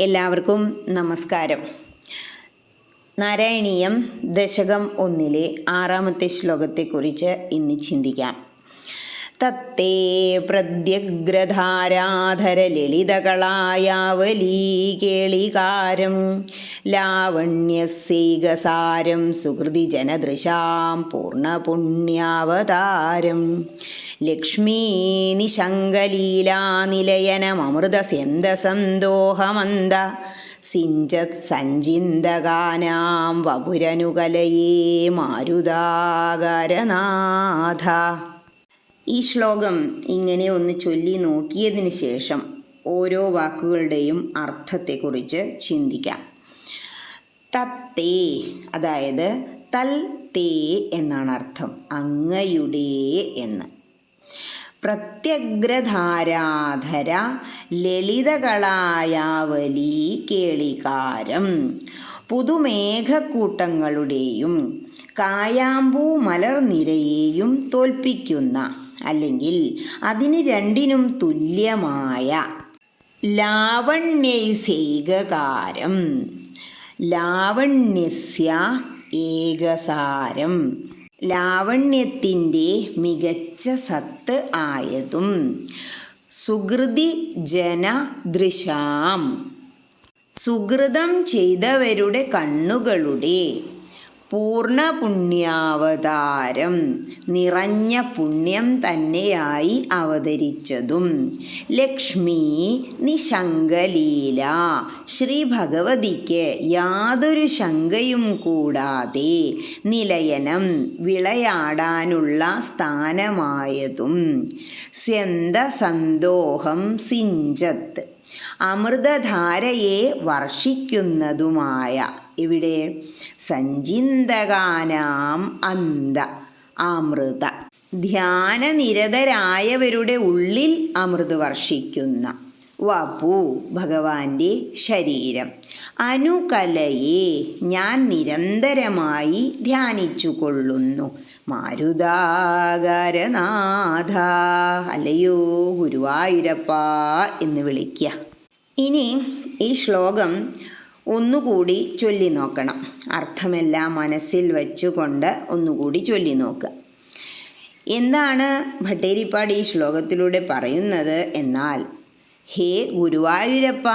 എല്ലാവർക്കും നമസ്കാരം. നാരായണീയം ദശകം 1 6-ാമത്തെ ശ്ലോകത്തെക്കുറിച്ച് ഇന്ന് ചിന്തിക്കാം. തത്തേ പ്രദ്യഗ്രധാരാധരലളിതകളായാവലീ കേളികാരം ലാവണ്യസൈകസാരം സുഹൃതി ജനദൃശാം പൂർണ്ണപുണ്യാവതാരം ലക്ഷ്മീ നിശങ്കലീലാനിലയനമൃതസ്യന്തസന്തോഹമന്ദ സിഞ്ചത് സഞ്ചിന്തകാനാം വപുരനുകലയേ മാരുതാകരനാഥ. ഈ ശ്ലോകം ഇങ്ങനെ ഒന്ന് ചൊല്ലി നോക്കിയതിന് ശേഷം ഓരോ വാക്കുകളുടെയും അർത്ഥത്തെക്കുറിച്ച് ചിന്തിക്കാം. തത്തേ, അതായത് തൽ തേ എന്നാണ് അർത്ഥം, അങ്ങയുടെ എന്ന്. പ്രത്യഗ്രധാരാധര ലളിതകളായാവലീ കേളികാരം, പുതുമേഘക്കൂട്ടങ്ങളുടെയും കായാമ്പൂ മലർനിരയെയും തോൽപ്പിക്കുന്ന, അല്ലെങ്കിൽ അതിന് രണ്ടിനും തുല്യമായ ലാവണ്യൈസൈകകാരം, ലാവണ്യസ്യ ഏകസാരം, ലാവണ്യത്തിൻ്റെ മികച്ച സത്ത് ആയതും, സുഹൃതി ജനദൃശാം, സുഹൃതം ചെയ്തവരുടെ കണ്ണുകളുടെ, പൂർണ്ണപുണ്യാവതാരം, നിറഞ്ഞ പുണ്യം തന്നെയായി അവതരിച്ചതും, ലക്ഷ്മി നിശങ്കലീല, ശ്രീ ഭഗവതിക്ക് യാതൊരു ശങ്കയും കൂടാതെ നിലയനം, വിളയാടാനുള്ള സ്ഥാനമായതും, സ്യന്തസന്തോഹം സിഞ്ചത്ത്, അമൃതധാരയെ വർഷിക്കുന്നതുമായ, ഇവിടെ സഞ്ചിന്തകാനാം അന്ത, അമൃത, ധ്യാനനിരതരായവരുടെ ഉള്ളിൽ അമൃത് വർഷിക്കുന്ന, വപു, ഭഗവാന്റെ ശരീരം, അനുകലയെ, ഞാൻ നിരന്തരമായി ധ്യാനിച്ചു കൊള്ളുന്നു, മാരുതാകരനാഥ, അല്ലയോ ഗുരുവായൂരപ്പ എന്ന് വിളിക്കുക. ഇനി ഈ ശ്ലോകം ഒന്നുകൂടി ചൊല്ലി നോക്കണം. അർത്ഥമെല്ലാം മനസ്സിൽ വച്ചുകൊണ്ട് ഒന്നുകൂടി ചൊല്ലി നോക്കുക. എന്താണ് ഭട്ടേരിപ്പാട് ഈ ശ്ലോകത്തിലൂടെ പറയുന്നത് എന്നാൽ, ഹേ ഗുരുവായൂരപ്പ,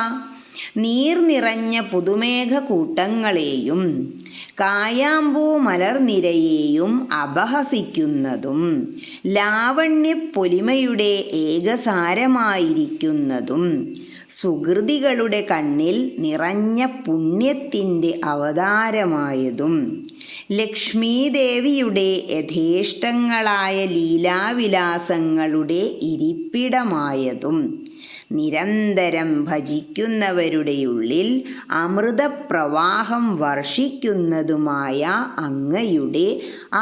നീർ നിറഞ്ഞ പുതുമേഘക്കൂട്ടങ്ങളെയും കായാമ്പൂ മലർനിരയെയും അപഹസിക്കുന്നതും, ലാവണ്യപ്പൊലിമയുടെ ഏകസാരമായിരിക്കുന്നതും, സുഹൃതികളുടെ കണ്ണിൽ നിറഞ്ഞ പുണ്യത്തിൻ്റെ അവതാരമായതും, ലക്ഷ്മീദേവിയുടെ യഥേഷ്ടങ്ങളായ ലീലാവിലാസങ്ങളുടെ ഇരിപ്പിടമായതും, നിരന്തരം ഭജിക്കുന്നവരുടെ ഉള്ളിൽ അമൃതപ്രവാഹം വർഷിക്കുന്നതുമായ അങ്ങയുടെ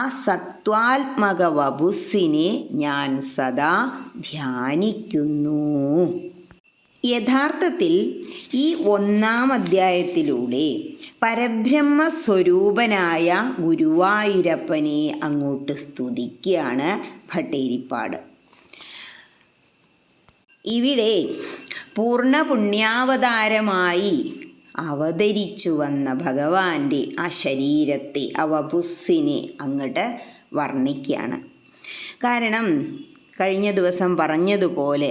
ആ സത്വാത്മക വപുസ്സിനെ ഞാൻ സദാ ധ്യാനിക്കുന്നു. യഥാർത്ഥത്തിൽ ഈ 1-ാം അധ്യായത്തിലൂടെ പരബ്രഹ്മസ്വരൂപനായ ഗുരുവായൂരപ്പനെ അങ്ങോട്ട് സ്തുതിക്കുകയാണ് ഭട്ടേരിപ്പാട്. ഇവിടെ പൂർണ്ണപുണ്യാവതാരമായി അവതരിച്ചു വന്ന ഭഗവാന്റെ ആ ശരീരത്തെ, ആ വപുസ്സിനെ അങ്ങോട്ട് വർണ്ണിക്കുകയാണ്. കാരണം കഴിഞ്ഞ ദിവസം പറഞ്ഞതുപോലെ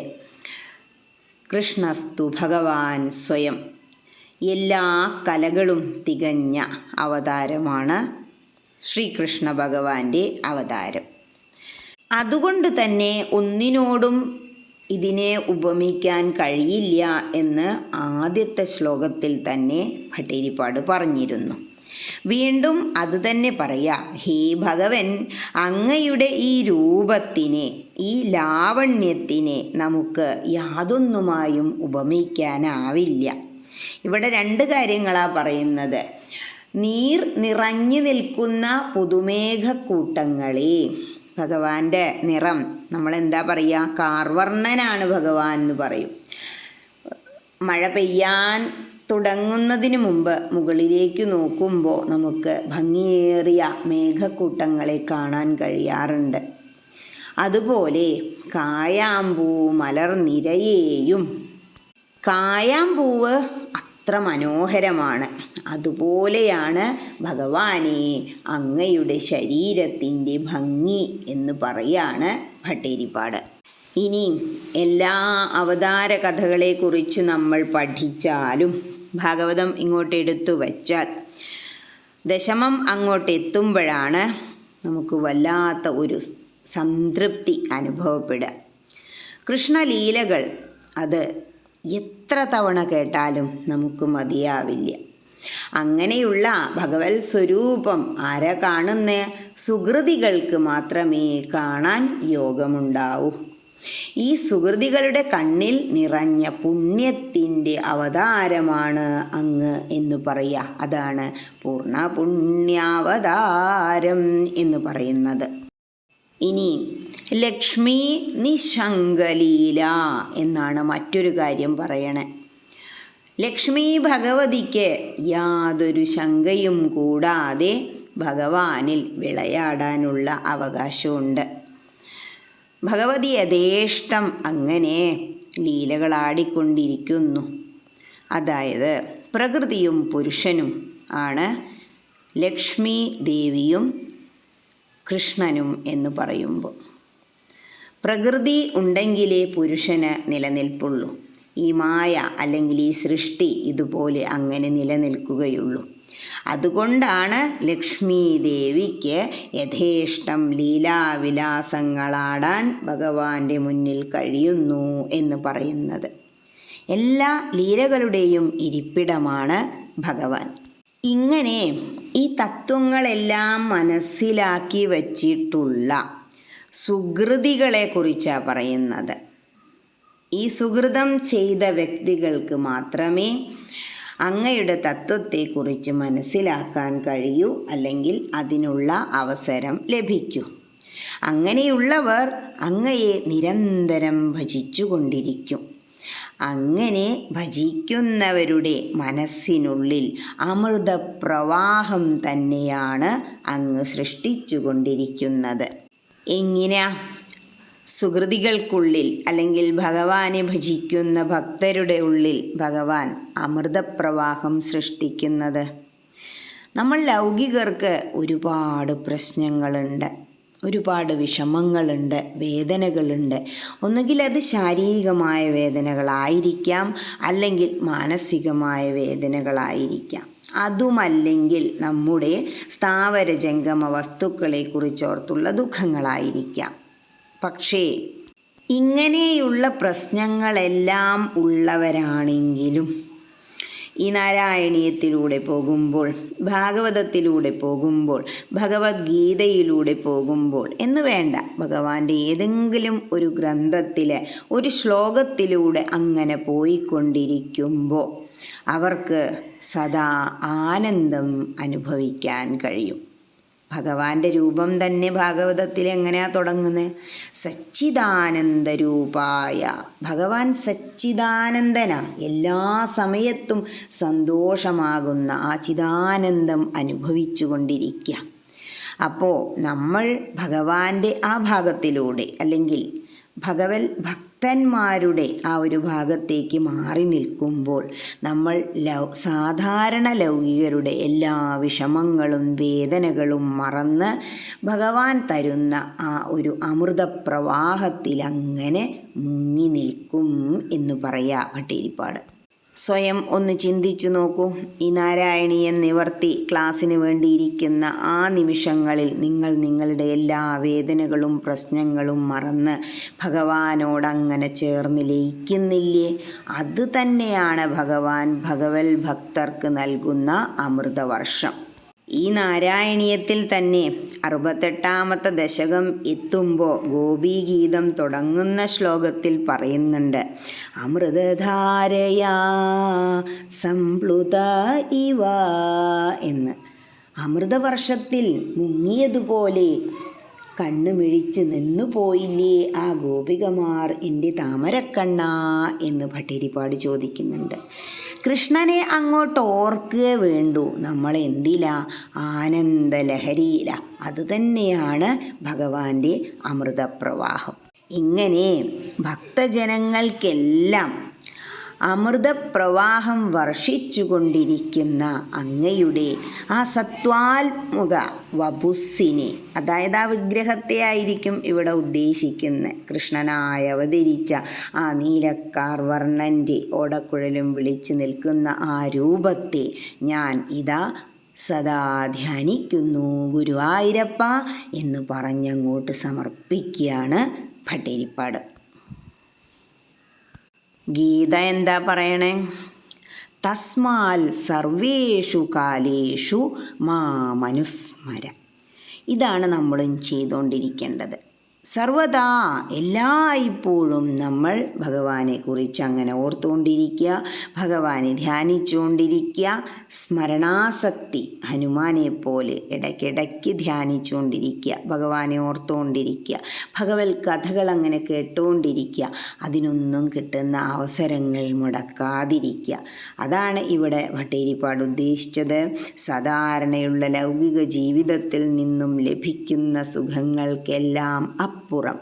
കൃഷ്ണസ്തു ഭഗവാൻ സ്വയം, എല്ലാ കലകളും തികഞ്ഞ അവതാരമാണ് ശ്രീകൃഷ്ണ ഭഗവാന്റെ അവതാരം. അതുകൊണ്ട് തന്നെ ഒന്നിനോടും ഇതിനെ ഉപമിക്കാൻ കഴിയില്ല എന്ന് ആദ്യത്തെ ശ്ലോകത്തിൽ തന്നെ ഭട്ടേരിപ്പാട് പറഞ്ഞിരുന്നു. വീണ്ടും അത് തന്നെ പറയാം. ഹേ ഭഗവൻ, അങ്ങയുടെ ഈ രൂപത്തിനെ, ഈ ലാവണ്യത്തിനെ നമുക്ക് യാതൊന്നുമായും ഉപമിക്കാനാവില്ല. ഇവിടെ 2 കാര്യങ്ങളാണ് പറയുന്നത്. നീർ നിറഞ്ഞു നിൽക്കുന്ന പുതുമേഘക്കൂട്ടങ്ങളെ, ഭഗവാന്റെ നിറം നമ്മളെന്താ പറയുക, കാർവർണ്ണനാണ് ഭഗവാൻ എന്ന് പറയും. മഴ പെയ്യാൻ തുടങ്ങുന്നതിന് മുമ്പ് മുകളിലേക്ക് നോക്കുമ്പോൾ നമുക്ക് ഭംഗിയേറിയ മേഘക്കൂട്ടങ്ങളെ കാണാൻ കഴിയാറുണ്ട്. അതുപോലെ കായാമ്പൂ മലർനിരയെയും, കായാമ്പൂവ് അത്ര മനോഹരമാണ്. അതുപോലെയാണ് ഭഗവാനെ അങ്ങയുടെ ശരീരത്തിൻ്റെ ഭംഗി എന്ന് പറയാണ് ഭട്ടതിരിപ്പാട്. ഇനി എല്ലാ അവതാര കഥകളെക്കുറിച്ച് നമ്മൾ പഠിച്ചാലും ഭാഗവതം ഇങ്ങോട്ട് എടുത്തു വച്ചാൽ ദശമം അങ്ങോട്ട് എത്തുമ്പോഴാണ് നമുക്ക് വല്ലാത്ത ഒരു സംതൃപ്തി അനുഭവപ്പെടുക. കൃഷ്ണലീലകൾ അത് എത്ര തവണ കേട്ടാലും നമുക്ക് മതിയാവില്ല. അങ്ങനെയുള്ള ഭഗവത് സ്വരൂപം ആരാ കാണുന്ന? സുകൃതികൾക്ക് മാത്രമേ കാണാൻ യോഗമുണ്ടാവൂ. ഈ സുകൃതികളുടെ കണ്ണിൽ നിറഞ്ഞ പുണ്യത്തിൻ്റെ അവതാരമാണ് അങ്ങ് എന്ന് പറയുക. അതാണ് പൂർണ്ണ പുണ്യാവതാരം എന്ന് പറയുന്നത്. ഇനി ലക്ഷ്മി നിശങ്കലീല എന്നാണ് മറ്റൊരു കാര്യം പറയണേ. ലക്ഷ്മി ഭഗവതിക്ക് യാതൊരു ശങ്കയും കൂടാതെ ഭഗവാനിൽ വിളയാടാനുള്ള അവകാശമുണ്ട്. ഭഗവതി യഥേഷ്ടം അങ്ങനെ ലീലകളാടിക്കൊണ്ടിരിക്കുന്നു. അതായത് പ്രകൃതിയും പുരുഷനും ആണ് ലക്ഷ്മി ദേവിയും കൃഷ്ണനും എന്ന് പറയുമ്പോൾ, പ്രകൃതി ഉണ്ടെങ്കിലേ പുരുഷന് നിലനിൽപ്പുള്ളൂ. ഈ മായ അല്ലെങ്കിൽ ഈ സൃഷ്ടി ഇതുപോലെ അങ്ങനെ നിലനിൽക്കുകയുള്ളൂ. അതുകൊണ്ടാണ് ലക്ഷ്മി ദേവിക്ക് യഥേഷ്ടം ലീലാവിലാസങ്ങളാടാൻ ഭഗവാന്റെ മുന്നിൽ കഴിയുന്നു എന്ന് പറയുന്നത്. എല്ലാ ലീലകളുടെയും ഇരിപ്പിടമാണ് ഭഗവാൻ. ഇങ്ങനെ ഈ തത്വങ്ങളെല്ലാം മനസ്സിലാക്കി വച്ചിട്ടുള്ള സുകൃതികളെ കുറിച്ചാണ് പറയുന്നത്. ഈ സുകൃതം ചെയ്ത വ്യക്തികൾക്ക് മാത്രമേ അങ്ങയുടെ തത്വത്തെക്കുറിച്ച് മനസ്സിലാക്കാൻ കഴിയൂ, അല്ലെങ്കിൽ അതിനുള്ള അവസരം ലഭിക്കൂ. അങ്ങനെയുള്ളവർ അങ്ങയെ നിരന്തരം ഭജിച്ചുകൊണ്ടിരിക്കും. അങ്ങനെ ഭജിക്കുന്നവരുടെ മനസ്സിനുള്ളിൽ അമൃതപ്രവാഹം തന്നെയാണ് അങ്ങ് സൃഷ്ടിച്ചു കൊണ്ടിരിക്കുന്നത്. എങ്ങനെയാ സുകൃതികൾക്കുള്ളിൽ അല്ലെങ്കിൽ ഭഗവാനെ ഭജിക്കുന്ന ഭക്തരുടെ ഉള്ളിൽ ഭഗവാൻ അമൃതപ്രവാഹം സൃഷ്ടിക്കുന്നത്? നമ്മൾ ലൗകികർക്ക് ഒരുപാട് പ്രശ്നങ്ങളുണ്ട്, ഒരുപാട് വിഷമങ്ങളുണ്ട്, വേദനകളുണ്ട്. ഒന്നുകിൽ അത് ശാരീരികമായ വേദനകളായിരിക്കാം, അല്ലെങ്കിൽ മാനസികമായ വേദനകളായിരിക്കാം. അതുമല്ലെങ്കിൽ നമ്മുടെ സ്ഥാവര ജംഗമ വസ്തുക്കളെക്കുറിച്ചോർത്തുള്ള ദുഃഖങ്ങളായിരിക്കാം. പക്ഷേ ഇങ്ങനെയുള്ള പ്രശ്നങ്ങളെല്ലാം ഉള്ളവരാണെങ്കിലും ഈ നാരായണീയത്തിലൂടെ പോകുമ്പോൾ, ഭാഗവതത്തിലൂടെ പോകുമ്പോൾ, ഭഗവത്ഗീതയിലൂടെ പോകുമ്പോൾ എന്ന് വേണ്ട, ഭഗവാന്റെ ഏതെങ്കിലും ഒരു ഗ്രന്ഥത്തിലെ ഒരു ശ്ലോകത്തിലൂടെ അങ്ങനെ പോയിക്കൊണ്ടിരിക്കുമ്പോൾ അവർക്ക് സദാ ആനന്ദം അനുഭവിക്കാൻ കഴിയും. ഭഗവാന്റെ രൂപം തന്നെ ഭാഗവതത്തിൽ എങ്ങനെയാണ് തുടങ്ങുന്നത്? സച്ചിദാനന്ദരൂപായ. ഭഗവാൻ സച്ചിദാനന്ദനാ, എല്ലാ സമയത്തും സന്തോഷമാകുന്ന ആ ചിദാനന്ദം അനുഭവിച്ചു കൊണ്ടിരിക്കുക. അപ്പോൾ നമ്മൾ ഭഗവാന്റെ ആ ഭാഗത്തിലൂടെ അല്ലെങ്കിൽ ഭക്തന്മാരുടെ ആ ഒരു ഭാഗത്തേക്ക് മാറി നിൽക്കുമ്പോൾ നമ്മൾ സാധാരണ ലൗകികരുടെ എല്ലാ വിഷമങ്ങളും വേദനകളും മറന്ന് ഭഗവാൻ തരുന്ന ആ ഒരു അമൃതപ്രവാഹത്തിൽ അങ്ങനെ മുങ്ങി നിൽക്കും എന്ന് പറയാ ഭട്ടതിരിപ്പാട്. സ്വയം ഒന്ന് ചിന്തിച്ചു നോക്കൂ. ഈ നാരായണീയൻ നിവർത്തി ക്ലാസ്സിന് വേണ്ടിയിരിക്കുന്ന ആ നിമിഷങ്ങളിൽ നിങ്ങൾ നിങ്ങളുടെ എല്ലാ വേദനകളും പ്രശ്നങ്ങളും മറന്ന് ഭഗവാനോടങ്ങനെ ചേർന്ന് ലയിക്കുന്നില്ലേ? അത് തന്നെയാണ് ഭഗവാൻ ഭഗവത് ഭക്തർക്ക് നൽകുന്ന അമൃതവർഷം. ഈ നാരായണീയത്തിൽ തന്നെ 68ാമത്തെ ദശകം എത്തുമ്പോൾ ഗോപീഗീതം തുടങ്ങുന്ന ശ്ലോകത്തിൽ പറയുന്നുണ്ട്, അമൃതധാരയാ സംപ്ലുത ഇവ എന്ന്. അമൃതവർഷത്തിൽ മുങ്ങിയതുപോലെ കണ്ണുമിഴിച്ച് നിന്നുപോയില്ലേ ആ ഗോപികമാർ എൻ്റെ താമരക്കണ്ണ എന്ന് ഭട്ടതിരിപ്പാട് ചോദിക്കുന്നുണ്ട്. കൃഷ്ണനെ അങ്ങോട്ട് ഓർക്കുക വേണ്ടു. നമ്മൾ എന്തിലാ? ആനന്ദലഹരിയില. അതുതന്നെയാണ് ഭഗവാന്റെ അമൃതപ്രവാഹം. ഇങ്ങനെ ഭക്തജനങ്ങൾക്കെല്ലാം അമൃതപ്രവാഹം വർഷിച്ചുകൊണ്ടിരിക്കുന്ന അങ്ങയുടെ ആ സത്വാത്മുക വപുസ്സിനെ, അതായത് ആ വിഗ്രഹത്തെ ആയിരിക്കും ഇവിടെ ഉദ്ദേശിക്കുന്നത്. കൃഷ്ണനായി അവതരിച്ച ആ നീലക്കാർ വർണ്ണൻ്റെ ഓടക്കുഴലും വിളിച്ചു നിൽക്കുന്ന ആ രൂപത്തെ ഞാൻ ഇതാ സദാ ധ്യാനിക്കുന്നു ഗുരുവായൂരപ്പ എന്ന് പറഞ്ഞങ്ങോട്ട് സമർപ്പിക്കുകയാണ് ഭട്ടതിരിപ്പാട്. ഗീത എന്താ പറയണേ? തസ്മാൽ സർവേഷു കാലേഷു മാമനുസ്മര. ഇതാണ് നമ്മളും ചെയ്തുകൊണ്ടിരിക്കേണ്ടത്. സർവദാ എല്ലായ്പ്പോഴും നമ്മൾ ഭഗവാനെക്കുറിച്ച് അങ്ങനെ ഓർത്തുകൊണ്ടിരിക്കുക, ഭഗവാനെ ധ്യാനിച്ചുകൊണ്ടിരിക്കുക. സ്മരണാസക്തി ഹനുമാനെ പോലെ ഇടയ്ക്കിടയ്ക്ക് ധ്യാനിച്ചുകൊണ്ടിരിക്കുക, ഭഗവാനെ ഓർത്തുകൊണ്ടിരിക്കുക, ഭഗവത് കഥകൾ അങ്ങനെ കേട്ടുകൊണ്ടിരിക്കുക. അതിനൊന്നും കിട്ടുന്ന അവസരങ്ങൾ മുടക്കാതിരിക്കുക. അതാണ് ഇവിടെ ഭട്ടതിരിപ്പാട് ഉദ്ദേശിച്ചത്. സാധാരണയുള്ള ലൗകിക ജീവിതത്തിൽ നിന്നും ലഭിക്കുന്ന സുഖങ്ങൾക്കെല്ലാം അപ്പുറം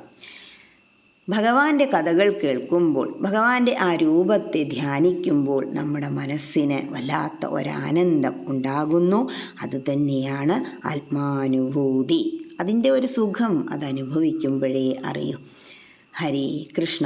ഭഗവാന്റെ കഥകൾ കേൾക്കുമ്പോൾ, ഭഗവാന്റെ ആ രൂപത്തെ ധ്യാനിക്കുമ്പോൾ നമ്മുടെ മനസ്സിന് വല്ലാത്ത ഒരാനന്ദം ഉണ്ടാകുന്നു. അതുതന്നെയാണ് ആത്മാനുഭൂതി. അതിൻ്റെ ഒരു സുഖം അതനുഭവിക്കുമ്പോഴേ അറിയൂ. ഹരേ കൃഷ്ണ.